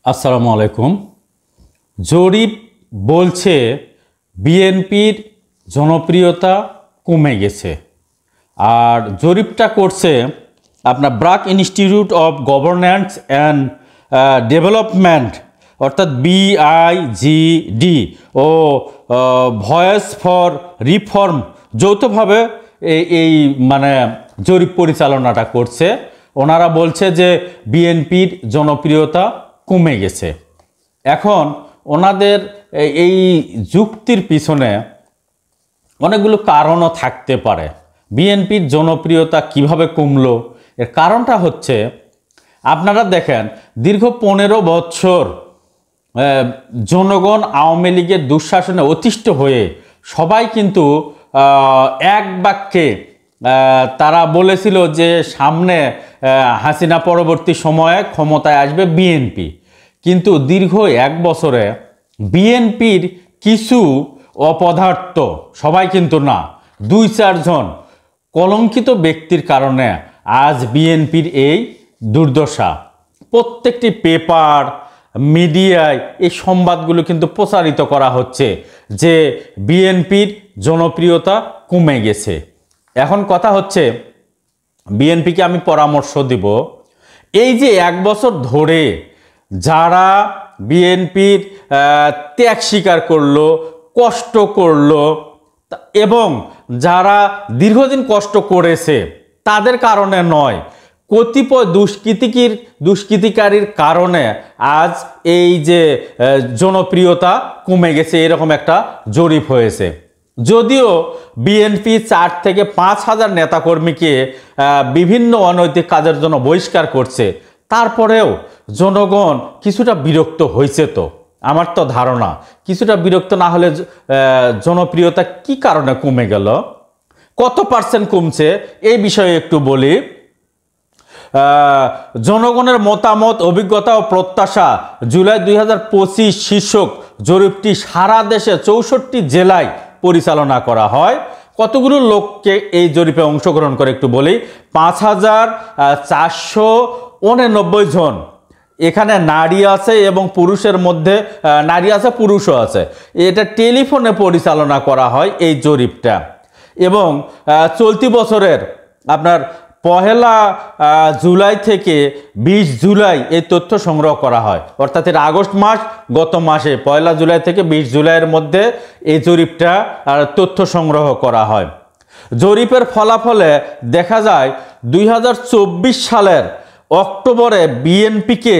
আসসালামু আলাইকুম। জরিপ বলছে বিএনপির জনপ্রিয়তা কমে গেছে। আর জরিপটা করছে আপনার BRAC Institute of Governance and Development, অর্থাৎ BIGD ও ভয়েস ফর রিফর্ম যৌথভাবে এই মানে জরিপ পরিচালনাটা করছে। ওনারা বলছে যে বিএনপির জনপ্রিয়তা কমে গেছে। এখন ওনাদের এই যুক্তির পিছনে অনেকগুলো কারণও থাকতে পারে। বিএনপির জনপ্রিয়তা কিভাবে কমলো, এর কারণটা হচ্ছে আপনারা দেখেন দীর্ঘ 15 বছর জনগণ আওয়ামী লীগের দুঃশাসনে অতিষ্ঠ হয়ে সবাই কিন্তু এক বাক্যে তারা বলেছিল যে সামনে হাসিনা পরবর্তী সময়ে ক্ষমতায় আসবে বিএনপি। কিন্তু দীর্ঘ 1 বছরে বিএনপির কিছু অপদার্থ, সবাই কিন্তু না, 2-4 জন কলঙ্কিত ব্যক্তির কারণে আজ বিএনপির এই দুর্দশা। প্রত্যেকটি পেপার মিডিয়ায় এই সংবাদগুলো কিন্তু প্রচারিত করা হচ্ছে যে বিএনপির জনপ্রিয়তা কমে গেছে। এখন কথা হচ্ছে বিএনপিকে আমি পরামর্শ দিব, এই যে 1 বছর ধরে যারা বিএনপির ত্যাগ স্বীকার করলো, কষ্ট করলো এবং যারা দীর্ঘদিন কষ্ট করেছে তাদের কারণে নয়, কতিপয় দুষ্কৃতিকারীর কারণে আজ এই যে জনপ্রিয়তা কমে গেছে, এরকম একটা জরিপ হয়েছে। যদিও বিএনপি 4 থেকে 5 হাজার নেতাকর্মীকে বিভিন্ন অনৈতিক কাজের জন্য বহিষ্কার করছে, তারপরেও জনগণ কিছুটা বিরক্ত হয়েছে। তো আমার তো ধারণা কিছুটা বিরক্ত না হলে জনপ্রিয়তা কি কারণে কমে গেল, কত % কমছে এই বিষয়ে একটু বলি। জনগণের মতামত, অভিজ্ঞতা ও প্রত্যাশা জুলাই 2025 শীর্ষক জরিপটি সারা দেশে 64 জেলায় পরিচালনা করা হয়। কতগুলো লোককে এই জরিপে অংশগ্রহণ করে একটু বলি। 5489 জন, এখানে নারী আছে এবং পুরুষের মধ্যে নারী আছে, পুরুষও আছে। এটা টেলিফোনে পরিচালনা করা হয় এই জরিপটা। এবং চলতি বছরের আপনার 1 জুলাই থেকে 20 জুলাই এই তথ্য সংগ্রহ করা হয়, অর্থাৎ এটা আগস্ট মাস, গত মাসে 1 জুলাই থেকে 20 জুলাইয়ের মধ্যে এই জরিপটা তথ্য সংগ্রহ করা হয়। জরিপের ফলাফলে দেখা যায় 2024 সালের অক্টোবরে বিএনপিকে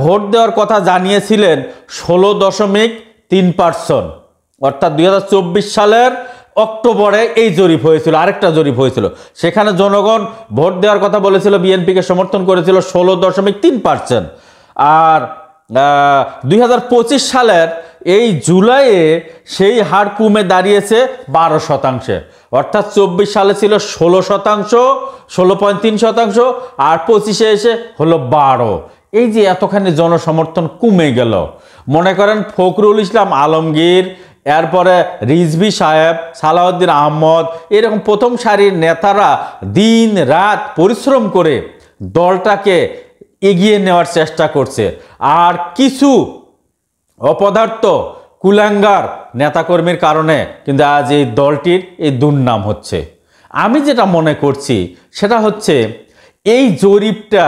ভোট দেওয়ার কথা জানিয়েছিলেন 16.3%, অর্থাৎ 2024 সালের অক্টোবরে এই জরিপ হয়েছিল। আরেকটা জরিপ হয়েছিল, সেখানে জনগণ ভোট দেওয়ার কথা বলেছিল, বিএনপিকে সমর্থন করেছিল 16.3%। আর 2025 সালের এই জুলাইয়ে সেই হার কমে দাঁড়িয়েছে 12%, অর্থাৎ 24 সালে ছিল 16%, 16.3%, আর 25-এ এসে হলো 12। এই যে এতখানি জনসমর্থন কমে গেল, মনে করেন ফখরুল ইসলাম আলমগীর, এরপরে রিজভী সাহেব, সালাউদ্দিন আহমদ, এরকম প্রথম সারির নেতারা দিন রাত পরিশ্রম করে দলটাকে এগিয়ে নেওয়ার চেষ্টা করছে। আর কিছু অপদার্থ কুলাঙ্গার নেতাকর্মীর কারণে কিন্তু আজ এই দলটির এই দুর্নাম হচ্ছে। আমি যেটা মনে করছি সেটা হচ্ছে এই জরিপটা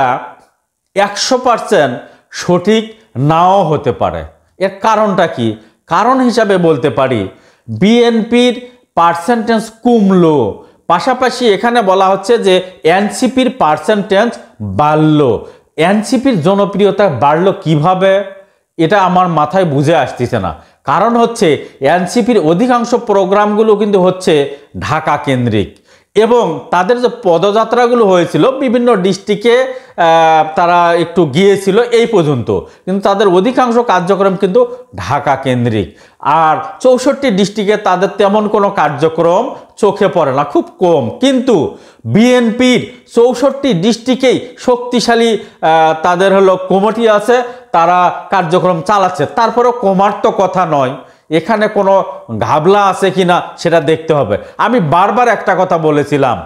100% সঠিক নাও হতে পারে। এর কারণটা কি? কারণ হিসাবে বলতে পারি বিএনপির পার্সেন্টেজ কমলো, পাশাপাশি এখানে বলা হচ্ছে যে এনসিপির পার্সেন্টেজ বাড়লো। এনসিপির জনপ্রিয়তা বাড়লো কিভাবে, এটা আমার মাথায় বুঝে আসতেছে না। কারণ হচ্ছে এনসিপির অধিকাংশ প্রোগ্রামগুলো কিন্তু হচ্ছে ঢাকা কেন্দ্রিক, এবং তাদের যে পদযাত্রাগুলো হয়েছিল বিভিন্ন ডিস্ট্রিক্টে তারা একটু গিয়েছিল এই পর্যন্ত, কিন্তু তাদের অধিকাংশ কার্যক্রম কিন্তু ঢাকা কেন্দ্রিক। আর 64 ডিস্ট্রিক্টে তাদের তেমন কোনো কার্যক্রম চোখে পড়ে না, খুব কম। কিন্তু বিএনপির 64 ডিস্ট্রিক্টেই শক্তিশালী তাদের হলো কমিটি আছে, তারা কার্যক্রম চালাচ্ছে। তারপরেও কমার তো কথা নয়, এখানে কোনো ঘাবলা আছে কিনা সেটা দেখতে হবে। আমি বারবার একটা কথা বলেছিলাম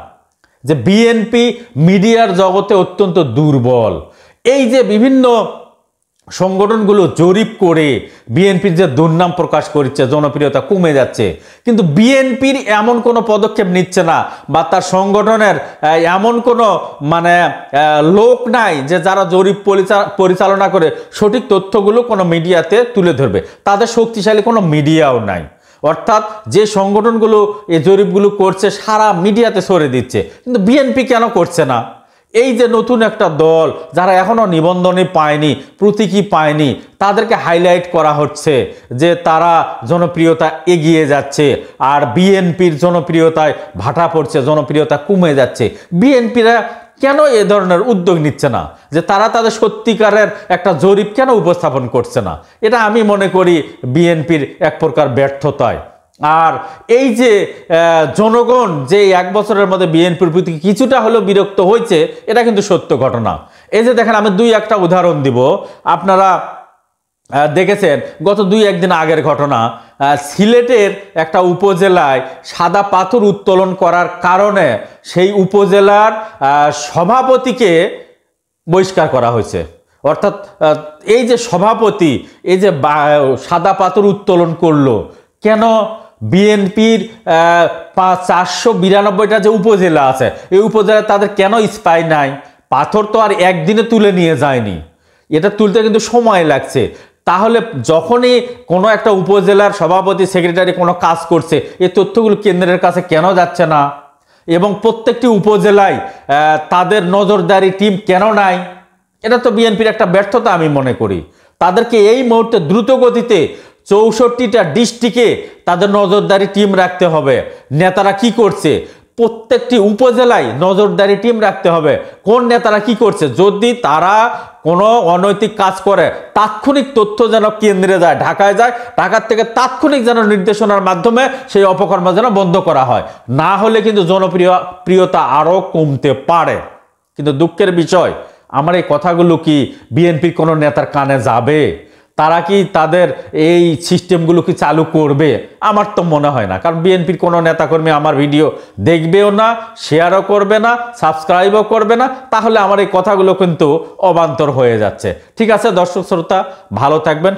যে বিএনপি মিডিয়ার জগতে অত্যন্ত দুর্বল। এই যে বিভিন্ন সংগঠনগুলো জরিপ করে বিএনপির যে দুর্নাম প্রকাশ করছে, জনপ্রিয়তা কমে যাচ্ছে, কিন্তু বিএনপির এমন কোনো পদক্ষেপ নিচ্ছে না বা তার সংগঠনের এমন কোনো লোক নাই যে যারা জরিপ পরিচালনা করে সঠিক তথ্যগুলো কোনো মিডিয়াতে তুলে ধরবে। তাদের শক্তিশালী কোনো মিডিয়াও নাই। অর্থাৎ যে সংগঠনগুলো এই জরিপগুলো করছে সারা মিডিয়াতে ছড়িয়ে দিচ্ছে, কিন্তু বিএনপি কেন করছে না? এই যে নতুন একটা দল যারা এখনো নিবন্ধনই পায়নি, প্রতীকী পায়নি, তাদেরকে হাইলাইট করা হচ্ছে যে তারা জনপ্রিয়তা এগিয়ে যাচ্ছে, আর বিএনপির জনপ্রিয়তায় ভাটা পড়ছে, জনপ্রিয়তা কমে যাচ্ছে। বিএনপিরা কেন এ ধরনের উদ্যোগ নিচ্ছে না, যে তারা তাদের সত্যিকারের একটা জরিপ কেন উপস্থাপন করছে না? এটা আমি মনে করি বিএনপির এক প্রকার ব্যর্থতায়। আর এই যে জনগণ যে 1 বছরের মধ্যে বিএনপির প্রতি কিছুটা হলেও বিরক্ত হয়েছে, এটা কিন্তু সত্য ঘটনা। এই যে দেখেন, আমি 2-1টা উদাহরণ দিব। আপনারা দেখেছেন গত 2-1 দিন আগের ঘটনা, সিলেটের একটা উপজেলায় সাদা পাথর উত্তোলন করার কারণে সেই উপজেলার সভাপতিকে বহিষ্কার করা হয়েছে। অর্থাৎ এই যে সভাপতি এই যে সাদা পাথর উত্তোলন করলো, কেন? বিএনপির 492টা যে উপজেলা আছে, এই উপজেলায় তাদের কেন স্পাই নাই? পাথর তো আর একদিনে তুলে নিয়ে যায়নি, এটা তুলতে কিন্তু সময় লাগছে। তাহলে যখনই কোনো একটা উপজেলার সভাপতি সেক্রেটারি কোনো কাজ করছে, এই তথ্যগুলো কেন্দ্রের কাছে কেন যাচ্ছে না? এবং প্রত্যেকটি উপজেলায় তাদের নজরদারি টিম কেন নাই? এটা তো বিএনপির একটা ব্যর্থতা আমি মনে করি। তাদেরকে এই মুহূর্তে দ্রুত গতিতে 64টা ডিস্ট্রিক্টে তাদের নজরদারি টিম রাখতে হবে। নেতারা কি করছে প্রত্যেকটি উপজেলায় নজরদারি টিম রাখতে হবে, কোন নেতারা কি করছে। যদি তারা কোনো অনৈতিক কাজ করে, তাৎক্ষণিক তথ্য যেন কেন্দ্রে যায়, ঢাকায় যায়, ঢাকার থেকে তাৎক্ষণিক যেন নির্দেশনার মাধ্যমে সেই অপকর্ম যেন বন্ধ করা হয়। না হলে কিন্তু জনপ্রিয়তা আরও কমতে পারে। কিন্তু দুঃখের বিষয়, আমার এই কথাগুলো কি বিএনপির কোনো নেতার কানে যাবে? তারা কি তাদের এই সিস্টেমগুলো কি চালু করবে? আমার তো মনে হয় না, কারণ বিএনপির কোনো নেতাকর্মী আমার ভিডিও দেখবেও না, শেয়ারও করবে না, সাবস্ক্রাইবও করবে না। তাহলে আমার এই কথাগুলো কিন্তু অবান্তর হয়ে যাচ্ছে। ঠিক আছে দর্শক শ্রোতা, ভালো থাকবেন।